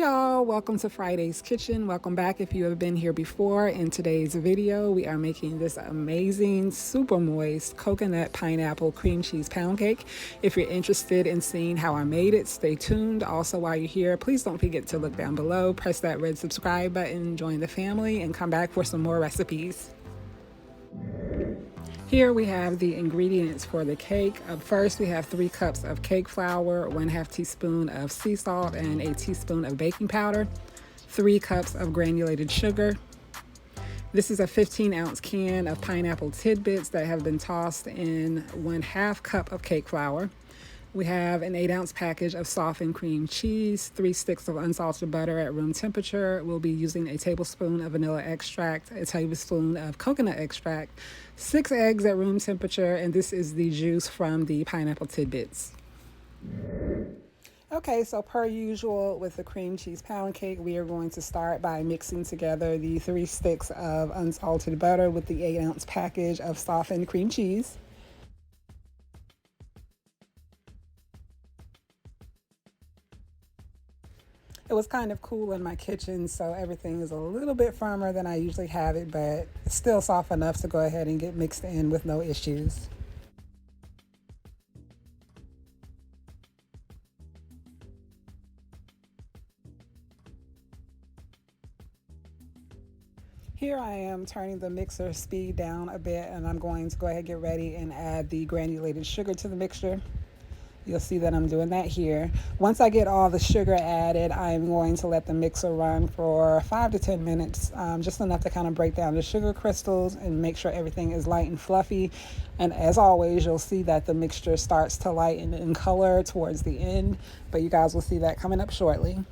Hey y'all, welcome to Friday's Kitchen. Welcome back if you have been here before. In today's video, we are making this amazing, super moist coconut pineapple cream cheese pound cake. If you're interested in seeing how I made it, stay tuned. Also, while you're here, please don't forget to look down below, press that red subscribe button, join the family, and come back for some more recipes. Here we have the ingredients for the cake. First, we have 3 cups of cake flour, 1/2 teaspoon of sea salt, and a teaspoon of baking powder, 3 cups of granulated sugar. This is a 15-ounce can of pineapple tidbits that have been tossed in 1/2 cup of cake flour. We have an 8-ounce package of softened cream cheese, 3 sticks of unsalted butter at room temperature. We'll be using a tablespoon of vanilla extract, a tablespoon of coconut extract, 6 eggs at room temperature, and this is the juice from the pineapple tidbits. Okay, so per usual with the cream cheese pound cake, we are going to start by mixing together the 3 sticks of unsalted butter with the 8-ounce package of softened cream cheese. It was kind of cool in my kitchen, so everything is a little bit firmer than I usually have it, but it's still soft enough to go ahead and get mixed in with no issues. Here I am turning the mixer speed down a bit, and I'm going to go ahead and get ready and add the granulated sugar to the mixture. You'll see that I'm doing that here. Once I get all the sugar added, I'm going to let the mixer run for 5 to 10 minutes, just enough to kind of break down the sugar crystals and make sure everything is light and fluffy. And as always, you'll see that the mixture starts to lighten in color towards the end, but you guys will see that coming up shortly.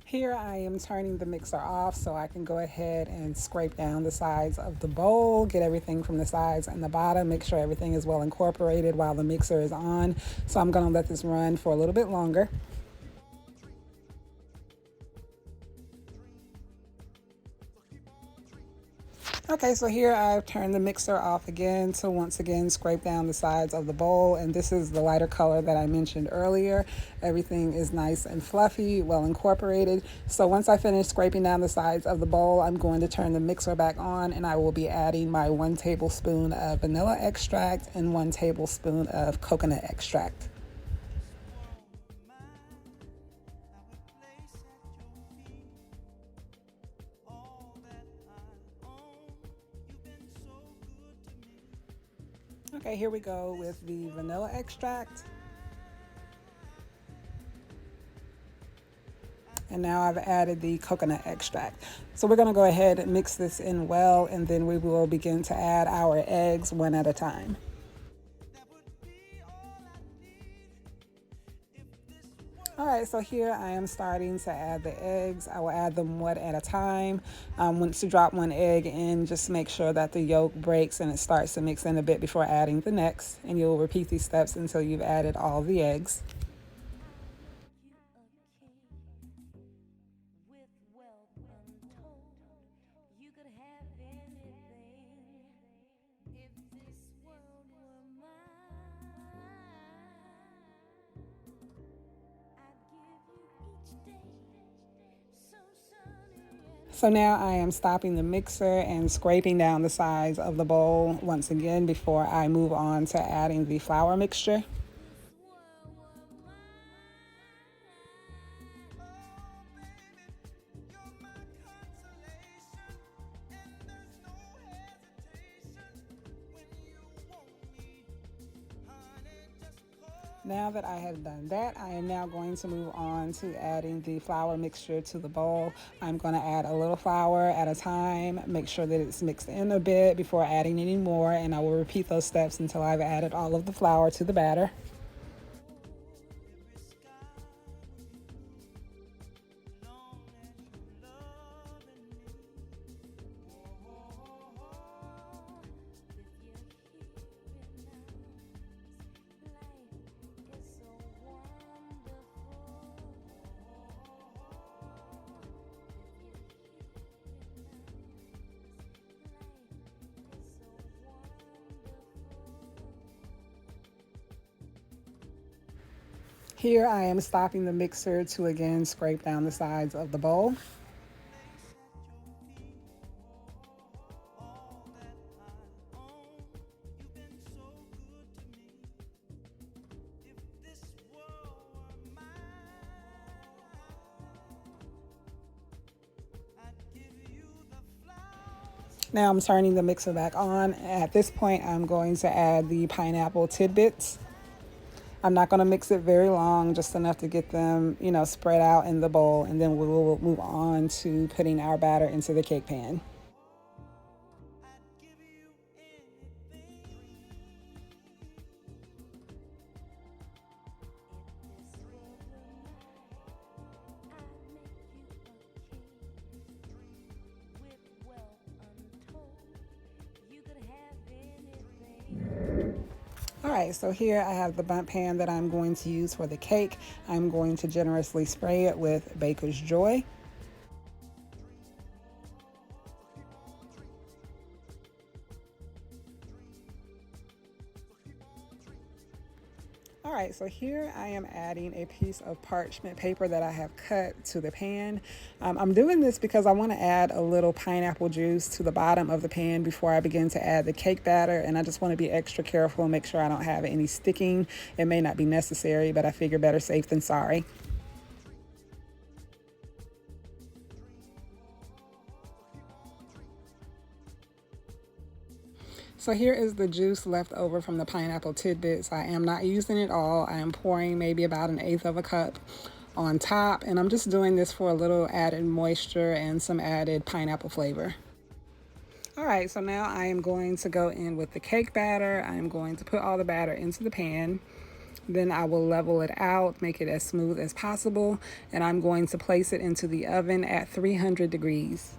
Here I am turning the mixer off so I can go ahead and scrape down the sides of the bowl, get everything from the sides and the bottom, make sure everything is well incorporated while the mixer is on. So I'm going to let this run for a little bit longer. Okay, so here I've turned the mixer off again to once again scrape down the sides of the bowl, and this is the lighter color that I mentioned earlier. Everything is nice and fluffy, well incorporated. So once I finish scraping down the sides of the bowl, I'm going to turn the mixer back on, and I will be adding my 1 tablespoon of vanilla extract and 1 tablespoon of coconut extract. Okay, here we go with the vanilla extract. And now I've added the coconut extract. So we're gonna go ahead and mix this in well, and then we will begin to add our eggs one at a time. All right, so here I am starting to add the eggs. I will add them one at a time. Once you drop 1 egg in, just make sure that the yolk breaks and it starts to mix in a bit before adding the next. And you'll repeat these steps until you've added all the eggs. So now I am stopping the mixer and scraping down the sides of the bowl once again before I move on to adding the flour mixture. Now that I have done that, I am now going to move on to adding the flour mixture to the bowl. I'm going to add a little flour at a time, make sure that it's mixed in a bit before adding any more, and I will repeat those steps until I've added all of the flour to the batter. Here I am stopping the mixer to again scrape down the sides of the bowl. Now I'm turning the mixer back on. At this point, I'm going to add the pineapple tidbits. I'm not going to mix it very long, just enough to get them, spread out in the bowl, and then we'll move on to putting our batter into the cake pan. All right, so here I have the bundt pan that I'm going to use for the cake. I'm going to generously spray it with Baker's Joy. All right, so here I am adding a piece of parchment paper that I have cut to the pan. I'm doing this because I want to add a little pineapple juice to the bottom of the pan before I begin to add the cake batter, and I just want to be extra careful and make sure I don't have any sticking. It may not be necessary, but I figure better safe than sorry. So here is the juice left over from the pineapple tidbits. I am not using it all. I am pouring maybe about 1/8 of a cup on top, and I'm just doing this for a little added moisture and some added pineapple flavor. All right, so now I am going to go in with the cake batter. I am going to put all the batter into the pan. Then I will level it out, make it as smooth as possible, and I'm going to place it into the oven at 300 degrees.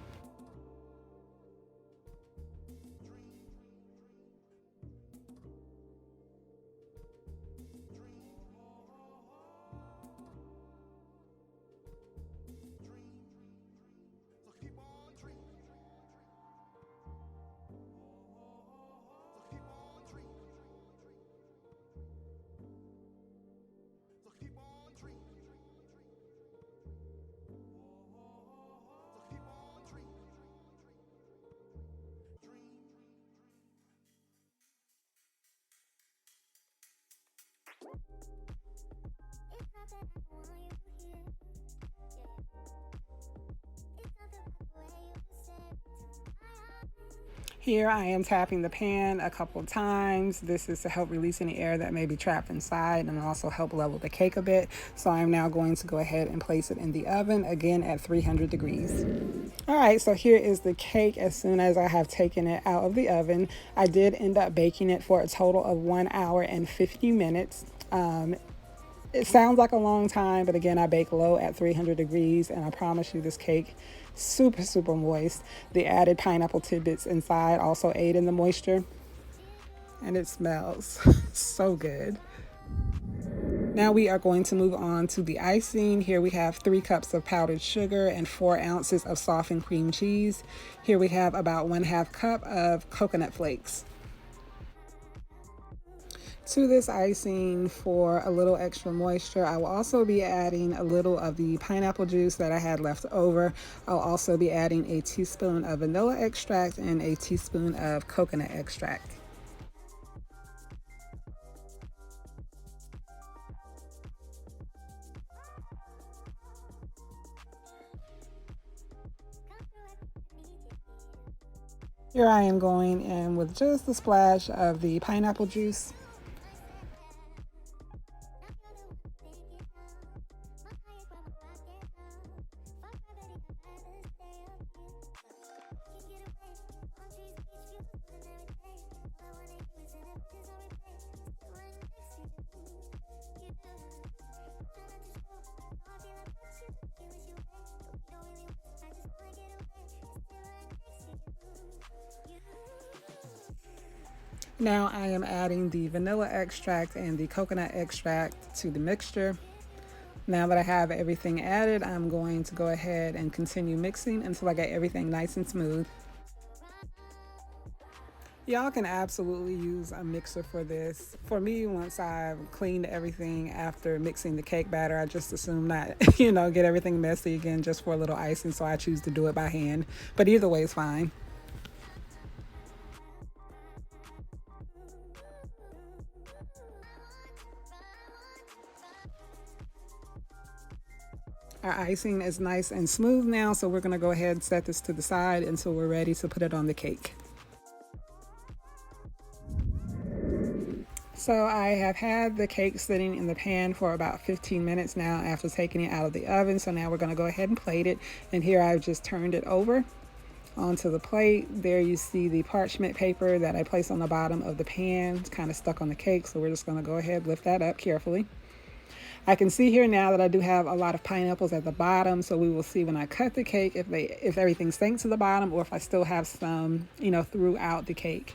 Here I am tapping the pan a couple times. This is to help release any air that may be trapped inside and also help level the cake a bit. So I'm now going to go ahead and place it in the oven, again at 300 degrees. All right, so here is the cake as soon as I have taken it out of the oven. I did end up baking it for a total of 1 hour and 50 minutes. It sounds like a long time, but again, I bake low at 300 degrees, and I promise you this cake, super, super moist. The added pineapple tidbits inside also aid in the moisture, and it smells so good. Now we are going to move on to the icing. Here we have 3 cups of powdered sugar and 4 ounces of softened cream cheese. Here we have about 1/2 cup of coconut flakes. To this icing, for a little extra moisture, I will also be adding a little of the pineapple juice that I had left over. I'll also be adding a teaspoon of vanilla extract and a teaspoon of coconut extract. Here I am going in with just a splash of the pineapple juice. Now I am adding the vanilla extract and the coconut extract to the mixture. Now that I have everything added, I'm going to go ahead and continue mixing until I get everything nice and smooth. Y'all can absolutely use a mixer for this. For me, once I've cleaned everything after mixing the cake batter, I just assume not, get everything messy again just for a little icing, so I choose to do it by hand. But either way is fine. Our icing is nice and smooth now, so we're gonna go ahead and set this to the side until we're ready to put it on the cake. So I have had the cake sitting in the pan for about 15 minutes now after taking it out of the oven. So now we're gonna go ahead and plate it. And here I've just turned it over onto the plate. There you see the parchment paper that I placed on the bottom of the pan. It's kind of stuck on the cake, so we're just gonna go ahead and lift that up carefully. I can see here now that I do have a lot of pineapples at the bottom, so we will see when I cut the cake if everything sinks to the bottom or if I still have some, throughout the cake.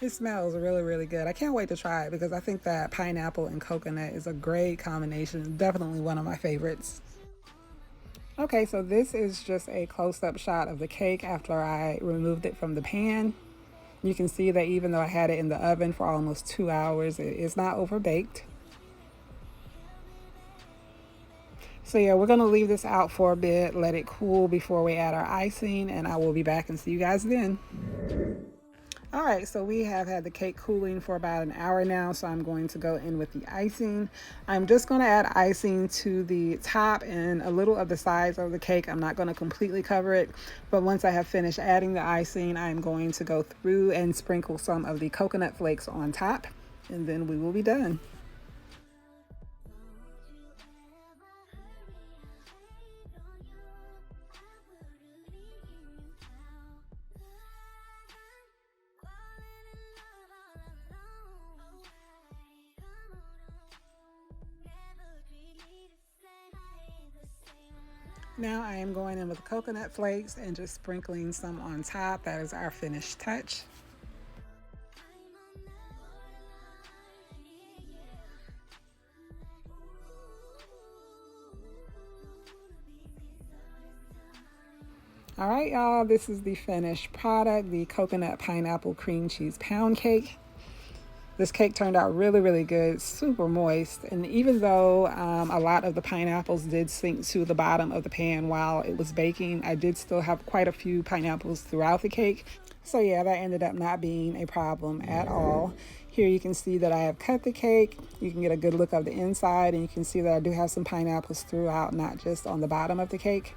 It smells really, really good. I can't wait to try it because I think that pineapple and coconut is a great combination. Definitely one of my favorites. Okay, so this is just a close-up shot of the cake after I removed it from the pan. You can see that even though I had it in the oven for almost 2 hours, it is not overbaked. So yeah, we're gonna leave this out for a bit, let it cool before we add our icing, and I will be back and see you guys then. All right, so we have had the cake cooling for about an hour now, so I'm going to go in with the icing. I'm just going to add icing to the top and a little of the sides of the cake. I'm not going to completely cover it, but once I have finished adding the icing, I'm going to go through and sprinkle some of the coconut flakes on top, and then we will be done. Now I am going in with coconut flakes and just sprinkling some on top. That is our finished touch. All right, y'all, this is the finished product, the coconut pineapple cream cheese pound cake. This cake turned out really, really good, super moist. And even though a lot of the pineapples did sink to the bottom of the pan while it was baking, I did still have quite a few pineapples throughout the cake. So yeah, that ended up not being a problem at all. Here you can see that I have cut the cake. You can get a good look of the inside, and you can see that I do have some pineapples throughout, not just on the bottom of the cake.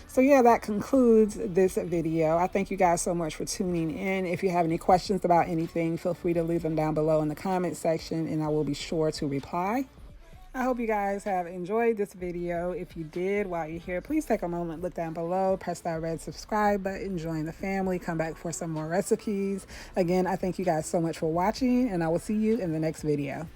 So yeah, that concludes this video. I thank you guys so much for tuning in. If you have any questions about anything, feel free to leave them down below in the comment section and I will be sure to reply. I hope you guys have enjoyed this video. If you did, while you're here, please take a moment, look down below, press that red subscribe button, join the family, come back for some more recipes. Again, I thank you guys so much for watching, and I will see you in the next video.